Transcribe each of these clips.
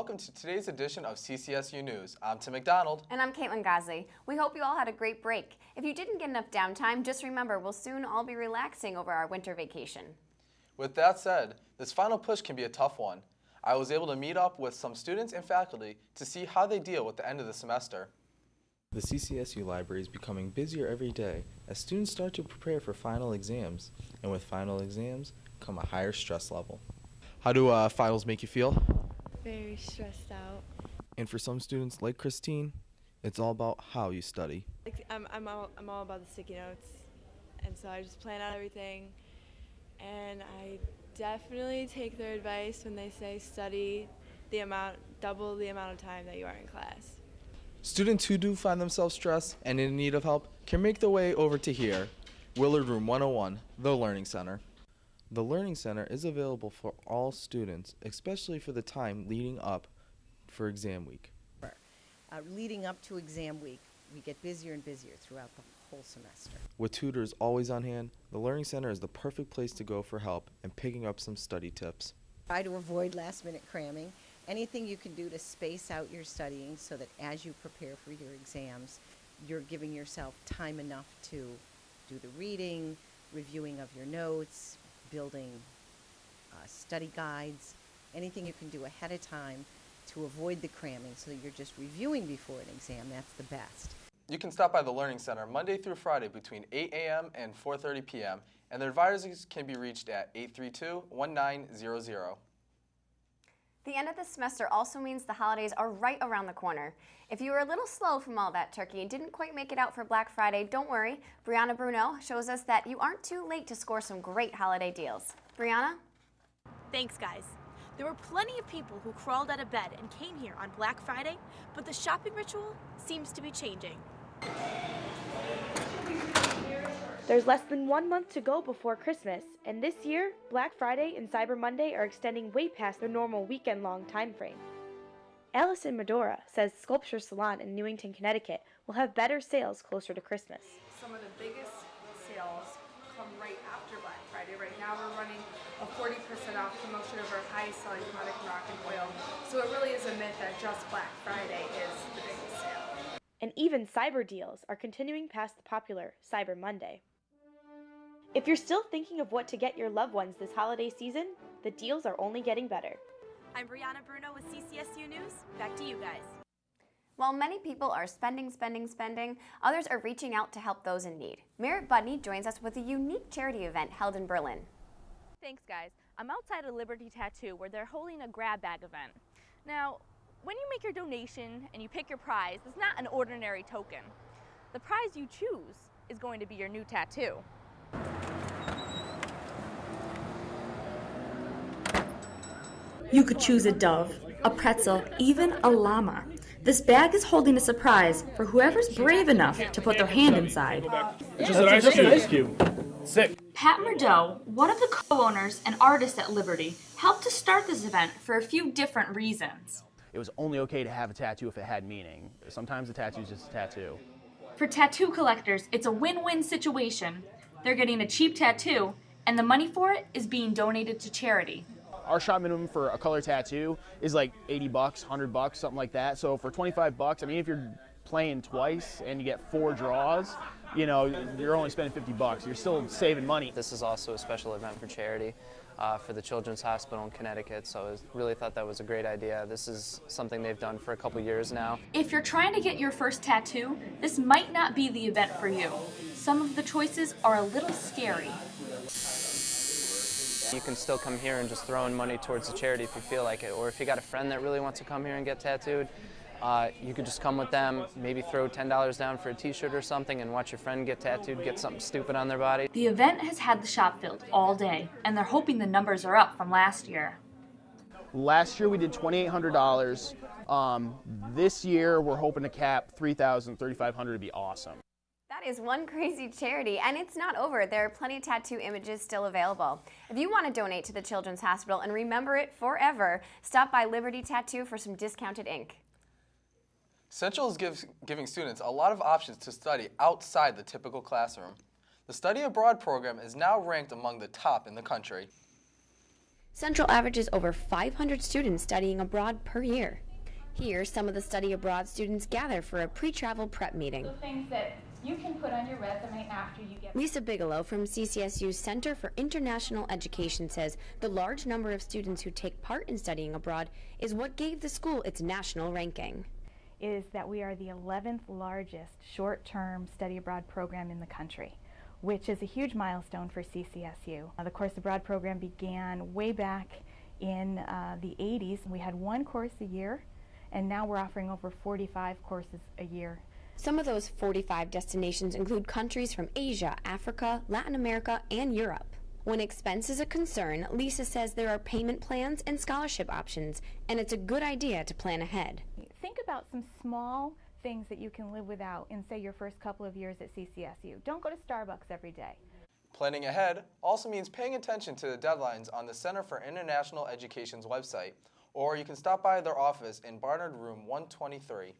welcome to today's edition of CCSU News. I'm Tim McDonald. And I'm Caitlin Gosley. We hope you all had a great break. If you didn't get enough downtime, just remember we'll soon all be relaxing over our winter vacation. With that said, this final push can be a tough one. I was able to meet up with some students and faculty to see how they deal with the end of the semester. The CCSU library is becoming busier every day as students start to prepare for final exams, and with final exams come a higher stress level. How do finals make you feel? Very stressed out. And for some students like Christine, it's all about how you study. I'm all about the sticky notes, and so I just plan out everything, and I definitely take their advice when they say study double the amount of time that you are in class. Students who do find themselves stressed and in need of help can make their way over to here, Willard Room 101, the Learning Center. The Learning Center is available for all students, especially for the time leading up for exam week. Leading up to exam week, we get busier and busier throughout the whole semester. With tutors always on hand, the Learning Center is the perfect place to go for help and picking up some study tips. Try to avoid last-minute cramming. Anything you can do to space out your studying so that as you prepare for your exams, you're giving yourself time enough to do the reading, reviewing of your notes, building study guides, anything you can do ahead of time to avoid the cramming so that you're just reviewing before an exam. That's the best. You can stop by the Learning Center Monday through Friday between 8 a.m. and 4:30 p.m. and their advisors can be reached at 832-1900. The end of the semester also means the holidays are right around the corner. If you were a little slow from all that turkey and didn't quite make it out for Black Friday, don't worry. Brianna Bruno shows us that you aren't too late to score some great holiday deals. Brianna? Thanks, guys. There were plenty of people who crawled out of bed and came here on Black Friday, but the shopping ritual seems to be changing. There's less than 1 month to go before Christmas, and this year, Black Friday and Cyber Monday are extending way past their normal weekend-long time frame. Allison Medora says Sculpture Salon in Newington, Connecticut will have better sales closer to Christmas. Some of the biggest sales come right after Black Friday. Right now we're running a 40% off promotion of our highest selling product, Rock and Oil. So it really is a myth that just Black Friday is the biggest sale. And even cyber deals are continuing past the popular Cyber Monday. If you're still thinking of what to get your loved ones this holiday season, the deals are only getting better. I'm Brianna Bruno with CCSU News. Back to you guys. While many people are spending, others are reaching out to help those in need. Merritt Budney joins us with a unique charity event held in Berlin. Thanks, guys. I'm outside of Liberty Tattoo where they're holding a grab bag event. Now, when you make your donation and you pick your prize, it's not an ordinary token. The prize you choose is going to be your new tattoo. You could choose a dove, a pretzel, even a llama. This bag is holding a surprise for whoever's brave enough to put their hand inside. It's just an ice cube. Sick. Pat Murdo, one of the co-owners and artists at Liberty, helped to start this event for a few different reasons. It was only okay to have a tattoo if it had meaning. Sometimes a tattoo is just a tattoo. For tattoo collectors, it's a win-win situation. They're getting a cheap tattoo, and the money for it is being donated to charity. Our shop minimum for a color tattoo is like 80 bucks, 100 bucks, something like that. So for 25 bucks, I mean, if you're playing twice and you get 4 draws, you know, you're only spending 50 bucks. You're still saving money. This is also a special event for charity for the Children's Hospital in Connecticut, so I really thought that was a great idea. This is something they've done for a couple years now. If you're trying to get your first tattoo, this might not be the event for you. Some of the choices are a little scary. You can still come here and just throw in money towards the charity if you feel like it, or if you got a friend that really wants to come here and get tattooed, you could just come with them, maybe throw $10 down for a t-shirt or something and watch your friend get tattooed, get something stupid on their body. The event has had the shop filled all day, and they're hoping the numbers are up from last year. Last year we did $2,800. This year we're hoping to cap $3,000, $3,500 to be awesome. That is one crazy charity, and it's not over. There are plenty of tattoo images still available. If you want to donate to the Children's Hospital and remember it forever, stop by Liberty Tattoo for some discounted ink. Central is giving students a lot of options to study outside the typical classroom. The Study Abroad program is now ranked among the top in the country. Central averages over 500 students studying abroad per year. Here, some of the study abroad students gather for a pre-travel prep meeting. The things that you can put on your resume after you get... Lisa Bigelow from CCSU's Center for International Education says the large number of students who take part in studying abroad is what gave the school its national ranking. Is that we are the 11th largest short-term study abroad program in the country, which is a huge milestone for CCSU. The Course Abroad program began way back in the 80s. We had one course a year, and now we're offering over 45 courses a year. Some of those 45 destinations include countries from Asia, Africa, Latin America, and Europe. When expense is a concern, Lisa says there are payment plans and scholarship options, and it's a good idea to plan ahead. Think about some small things that you can live without in, say, your first couple of years at CCSU. Don't go to Starbucks every day. Planning ahead also means paying attention to the deadlines on the Center for International Education's website, or you can stop by their office in Barnard Room 123.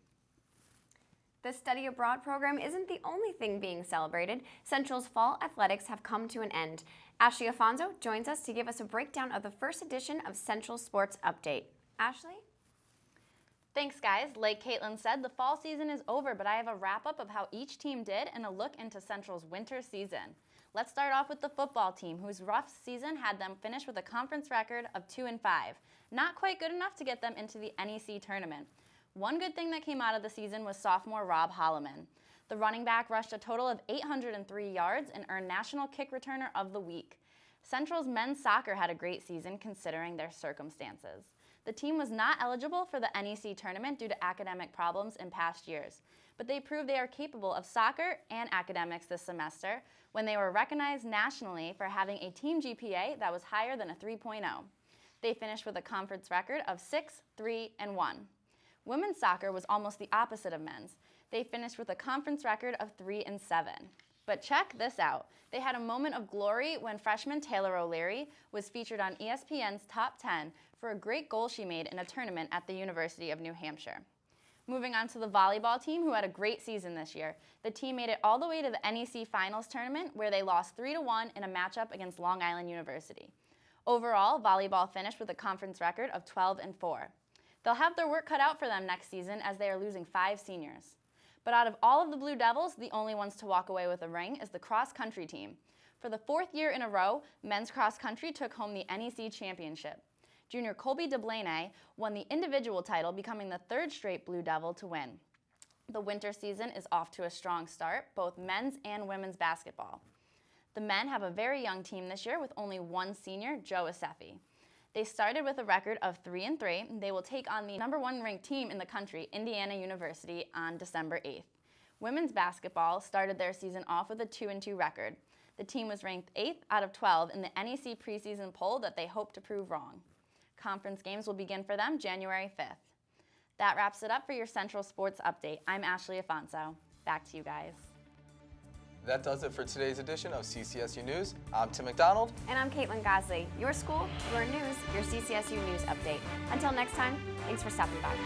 The study abroad program isn't the only thing being celebrated. Central's fall athletics have come to an end. Ashley Afonso joins us to give us a breakdown of the first edition of Central Sports Update. Ashley? Thanks, guys. Like Caitlin said, the fall season is over, but I have a wrap-up of how each team did and a look into Central's winter season. Let's start off with the football team, whose rough season had them finish with a conference record of 2-5. Not quite good enough to get them into the NEC tournament. One good thing that came out of the season was sophomore Rob Holloman. The running back rushed a total of 803 yards and earned National Kick Returner of the Week. Central's men's soccer had a great season considering their circumstances. The team was not eligible for the NEC tournament due to academic problems in past years, but they proved they are capable of soccer and academics this semester when they were recognized nationally for having a team GPA that was higher than a 3.0. They finished with a conference record of 6-3-1. Women's soccer was almost the opposite of men's. They finished with a conference record of 3-7. But check this out. They had a moment of glory when freshman Taylor O'Leary was featured on ESPN's Top 10 for a great goal she made in a tournament at the University of New Hampshire. Moving on to the volleyball team, who had a great season this year. The team made it all the way to the NEC Finals tournament, where they lost 3-1 in a matchup against Long Island University. Overall, volleyball finished with a conference record of 12-4. They'll have their work cut out for them next season as they are losing 5 seniors. But out of all of the Blue Devils, the only ones to walk away with a ring is the cross-country team. For the 4th year in a row, men's cross-country took home the NEC championship. Junior Colby DeBlaney won the individual title, becoming the 3rd straight Blue Devil to win. The winter season is off to a strong start, both men's and women's basketball. The men have a very young team this year with only one senior, Joe Asefi. They started with a record of 3-3. They will take on the #1 ranked team in the country, Indiana University, on December 8th. Women's basketball started their season off with a 2-2 record. The team was ranked 8th out of 12 in the NEC preseason poll that they hope to prove wrong. Conference games will begin for them January 5th. That wraps it up for your Central Sports Update. I'm Ashley Afonso. Back to you guys. That does it for today's edition of CCSU News. I'm Tim McDonald. And I'm Caitlin Gosley. Your school, your news, your CCSU News Update. Until next time, thanks for stopping by.